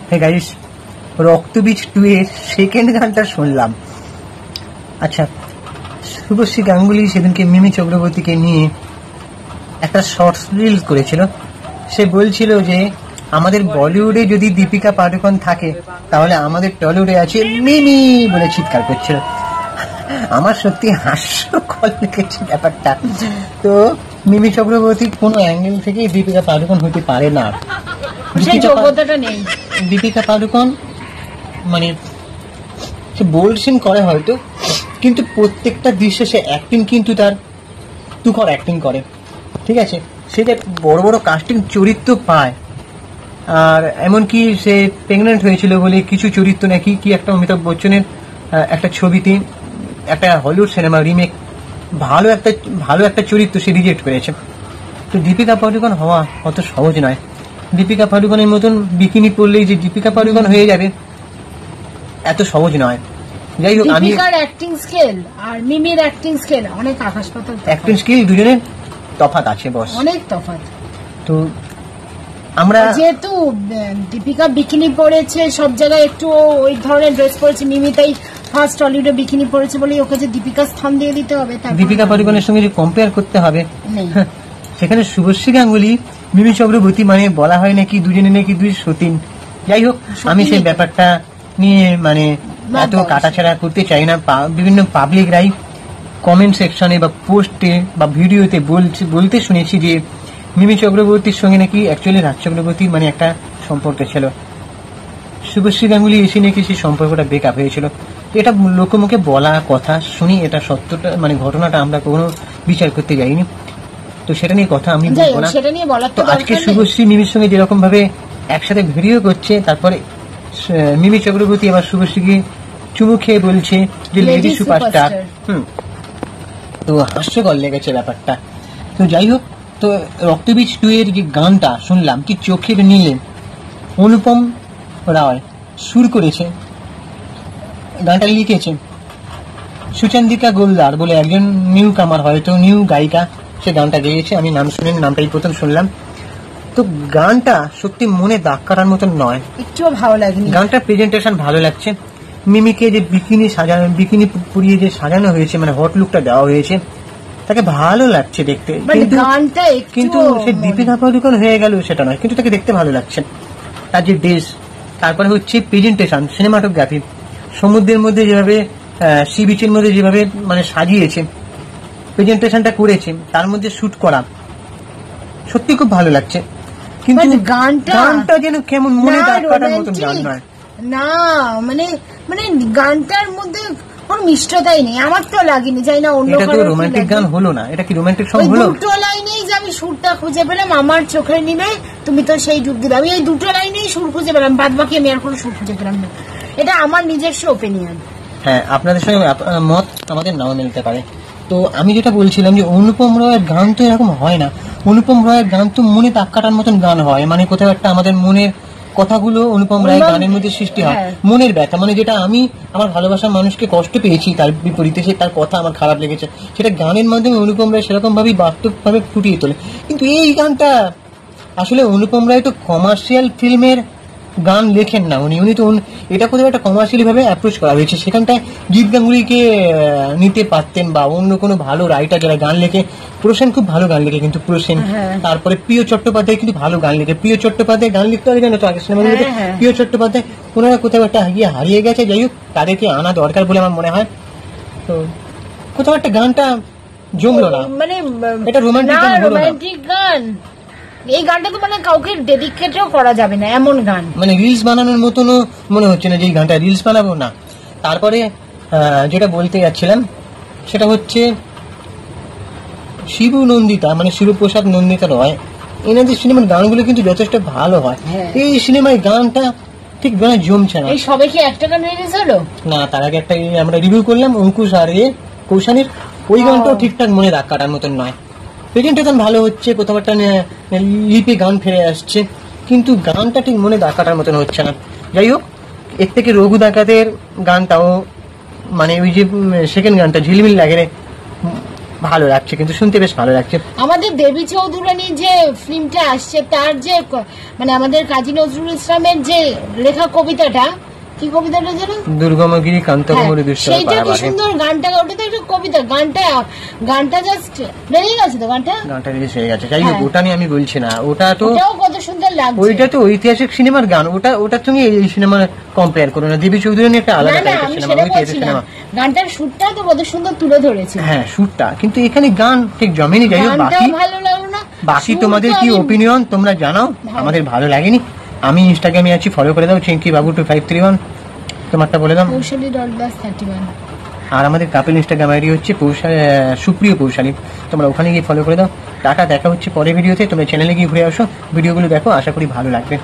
Hey guys, রক্তবীজ 2 এর second গানটা শুনলাম। আচ্ছা, শুভশ্রী গাঙ্গুলি সেদিনকে মিমি চক্রবর্তীকে নিয়ে একটা শর্টস রিলস করেছিল। সে বলছিল যে আমাদের বলিউডে যদি দীপিকা পাডুকোন থাকে তাহলে আমাদের টলিউডে আছে মিমি বলে চিৎকার করছিল। আমার সত্যি হাস্যকর লেগেছে ব্যাপারটা। তো মিমি চক্রবর্তী কোনো অ্যাঙ্গেল থেকে দীপিকা পাডুকোন হতে পারে না। দীপিকা পাডুকোন মানে সে বোল্ড করে হয়তো, কিন্তু প্রত্যেকটা দৃশ্যে সে অ্যাক্টিং কিন্তু তার তুখর অ্যাক্টিং করে, ঠিক আছে। সে যে বড় বড় কাস্টিং চরিত্র পায়, আর এমনকি সে প্রেগনেন্ট হয়েছিল বলে কিছু চরিত্র নাকি কি একটা অমিতাভ বচ্চনের একটা ছবিতে, একটা হলিউড সিনেমা রিমেক, ভালো একটা চরিত্র সে রিজেক্ট করেছে। তো দীপিকা পাডুকোন হওয়া অত সহজ নয়। দীপিকা পাডুকোনের মতন বিকিনি পরলেই যে দীপিকা পাডুকোন হয়ে যাবে এত সহজ নয়। যাই হোক, আমি অ্যাক্টিং স্কিল আর মিমির অ্যাক্টিং স্কিল অনেক আকাশ পাতাল। অ্যাক্টিং স্কিল দুজনের তফাৎ আছে, বস, অনেক তফাৎ। তো আমরা যেহেতু দীপিকা বিকিনি পরেছে সব জায়গায়, একটু ওই ধরনের ড্রেস পরেছে, মিমি তাই ফার্স্ট টলিউডে বিকিনি পরেছে বলে ওকে যে দীপিকা স্থান দিয়ে দিতে হবে, দীপিকা পাডুকোনের সঙ্গে যে কম্পেয়ার করতে হবে সেখানে শুভশ্রী গাঙ্গুলি মিমি চক্রবর্তী মানে বলা হয় নাকি দুজনে নাকি দুই সতীন। যাই হোক, আমি সেই ব্যাপারটা নিয়ে মানে এত কাটাছাড়া করতে চাই না। বিভিন্ন পাবলিকরাই কমেন্ট সেকশনে বা পোস্টে বা ভিডিওতে বলতে শুনেছি যে মিমি চক্রবর্তীর সঙ্গে নাকি অ্যাকচুয়ালি রাজ চক্রবর্তীর মানে একটা সম্পর্ক ছিল। শুভশ্রী গাঙ্গুলি এসে নাকি সেই সম্পর্কটা ব্রেকআপ হয়েছিল। এটা লোকমুখে বলা কথা শুনি, এটা সত্যটা মানে ঘটনাটা আমরা কখনো বিচার করতে যাইনি, তো সেটা নিয়ে কথা আমি বলবো না। তো আজকে শুভশ্রী মিমির সঙ্গে যেরকম ভাবে একসাথে ভিডিও করছে, তারপরে মিমি চক্রবর্তী আবার শুভশ্রীকে চুমু খেয়ে বলছে যে লেডি সুপারস্টার। তো হাস্যকর লেগেছে ব্যাপারটা। তো যাই হোক, তো রক্তবীজ 2 এর যে গানটা শুনলাম কি চোখের নীলে, অনুপম রায় সুর করেছে, গানটা লিখেছে সুচন্দিকা গোলদার বলে একজন নিউ কামার, হয়তো নিউ গায়িকা, সে গানটা গেয়েছে। আমি নাম শুনে নামটাই প্রথম শুনলাম। তো গানটা সত্যি মনে দাগ কাটার মতন নয়, একটুও ভালো লাগেনি। গানটার প্রেজেন্টেশন ভালো লাগছে। মিমিকে যে বিকিনি পুরিয়ে যে সাজানো হয়েছে, মানে হট লুকটা দেওয়া হয়েছে, তাকে ভালো লাগছে দেখতে। কিন্তু সে দীপিকা পাডুকোন হয়ে গেল সেটা নয়, কিন্তু তাকে দেখতে ভালো লাগছে। তার যে ড্রেস, তারপরে হচ্ছে প্রেজেন্টেশন, সিনেমাটোগ্রাফি, সমুদ্রের মধ্যে যেভাবে সি বিচের মধ্যে যেভাবে মানে সাজিয়েছে, প্রেজেন্টেশনটা করেছে, তার মধ্যে শুট করা সত্যি খুব ভালো লাগছে। কিন্তু গানটা যেন কেমন মনে দাগ কাটার মতন গান নয় না, মানে গানটার মধ্যে কোনো মিষ্টতাই নেই, আমার তো লাগেনি। যাই না, অন্য এটা তো রোমান্টিক গান হলো না, এটা কি রোমান্টিক সং হলো? দুটো লাইনেই যে আমি সুরটা খুঁজে পেলাম, আমার চোখের নিলে তুমি তো সেই ডুব দিলে, আমি এই দুটো লাইনেই সুর খুঁজে পেলাম, বাদ বাকি আমি আর কোনো সুর খুঁজে পেলাম না। এটা আমার নিজস্ব ওপিনিয়ন। হ্যাঁ, আপনাদের সঙ্গে মত আমাদের নাও মিলতে পারে। তো আমি যেটা বলছিলাম যে অনুপম রয়ের গান তো এরকম হয় না। অনুপম রয়ের গান তো মনে দাগ কাটার মতন গান হয়, মানে কোথাও একটা আমাদের মনের কথাগুলো অনুপম রায় গানের মধ্যে সৃষ্টি হয়, মনের ব্যথা, মানে যেটা আমি আমার ভালোবাসার মানুষকে কষ্ট পেয়েছি তার বিপরীতে সে তার কথা আমার খারাপ লেগেছে, সেটা গানের মাধ্যমে অনুপম রায় সেরকম ভাবেই বাস্তবভাবে ফুটিয়ে তোলে। কিন্তু এই গানটা আসলে অনুপম রায় তো কমার্শিয়াল ফিল্মের গান লেখেন না, উনি তো এটা কোথাও একটা কমার্শিয়ালি ভাবে অ্যাপ্রোচ করা হয়েছে। সেখানটায় জিৎ গাঙ্গুলিকে নিতে পারতেন বা অন্য কোনো ভালো রাইটার যারা গান লেখে। প্রসেন খুব ভালো গান লেখে, কিন্তু প্রসেন, তারপরে প্রিয় চট্টোপাধ্যায় কিন্তু ভালো গান লেখে। প্রিয় চট্টোপাধ্যায় গান লিখতে হবে জানো তো, আগের সিনেমাগুলোতে প্রিয় চট্টোপাধ্যায় ওনারা কোথাও একটা হারিয়ে গেছে। যাই হোক, তাদেরকে আনা দরকার বলে আমার মনে হয়। তো কোথাও একটা গানটা জমলো না, মানে এটা রোমান্টিক গান। এই গানটা তো মানে কাউকে ডেডিকেটও করা যাবে না, এমন গান, মানে রিলস বানানোর মতনও মনে হচ্ছে না যে এই গানটা রিলস বানাবো না। তারপরে যেটা বলতে যাচ্ছিলাম সেটা হচ্ছে শিবু নন্দিতা, মানে শিবপ্রসাদ নন্দিতা রয়, এনাদের সিনেমার গানগুলো কিন্তু যথেষ্ট ভালো হয়। এই সিনেমায় গানটা ঠিক মানে জমছে না। এই সবে কি একটা গান রিলিজ হলো না? তার আগে একটা আমরা রিভিউ করলাম অঙ্কুশ আর কৌশানীর, ওই গানটাও ঠিকঠাক মনে দাগ কাটার মতন নয়। প্রেজেন্টেশন ভালো হচ্ছে, কোথাও একটা লিপে গান ফিরে আসছে, কিন্তু গানটা ঠিক মনে দাগ কাটার মতন হচ্ছে না। যাই হোক, এর থেকে রঘু ডাকাতের গানটাও মানে ওই যে সেকেন্ড গানটা ঝিলমিল লাগে রে, ভালো লাগছে, কিন্তু শুনতে বেশ ভালো লাগছে। আমাদের দেবী চৌধুরানীর যে ফিল্মটা আসছে তার যে মানে আমাদের কাজী নজরুল ইসলামের যে লেখা কবিতাটা, কি কবিতাটা যেন, দুর্গমগিরি কান্তকমরি দুষ্কর সেইটা কি পারাবারে। সুন্দর গানটা, ওটা তো একটা কবিতা, গানটা জাস্ট বেরিয়ে গেছে তো, গানটা রিলিজ হয়ে গেছে। যাই হোক, হ্যাঁ। ওটা নিয়ে আমি বলছি না, ওটা তো ওটাও কত সুন্দর লাগছে। ওইটা তো ঐতিহাসিক সিনেমার গান, ওটা তুমি এই সিনেমার কম্পেয়ার করো না। দেবী চৌধুরানী একটা না আলাদা না, টাইপের আমি সিনেমা, সেটা ঐতিহাসিক বলছি না, সিনেমা। গানটার সুরটা তো কত সুন্দর তুলে ধরেছে। হ্যাঁ, সুরটা, কিন্তু এখানে গান ঠিক জমেনি। যাই হোক, গানটাও বাকি ভালো লাগলো না। বাকি সুর তোমাদের তো কি আমি- ওপিনিয়ন তোমরা জানাও। আমাদের ভালো লাগেনি। আমি ইনস্টাগ্রামে আছি, ফলো করে দাও, চিঙ্কি বাবু 2531। তোমারটা বলে দাও। কৌশলী.31। আর আমাদের কাপেল ইনস্টাগ্রাম আইডি হচ্ছে সুপ্রিয় কৌশালী, তোমরা ওখানে গিয়ে ফলো করে দাও। টাটা, দেখা হচ্ছে পরের ভিডিওতে। তোমরা চ্যানেলে গিয়ে ঘুরে আসো, ভিডিওগুলো দেখো, আশা করি ভালো লাগবে।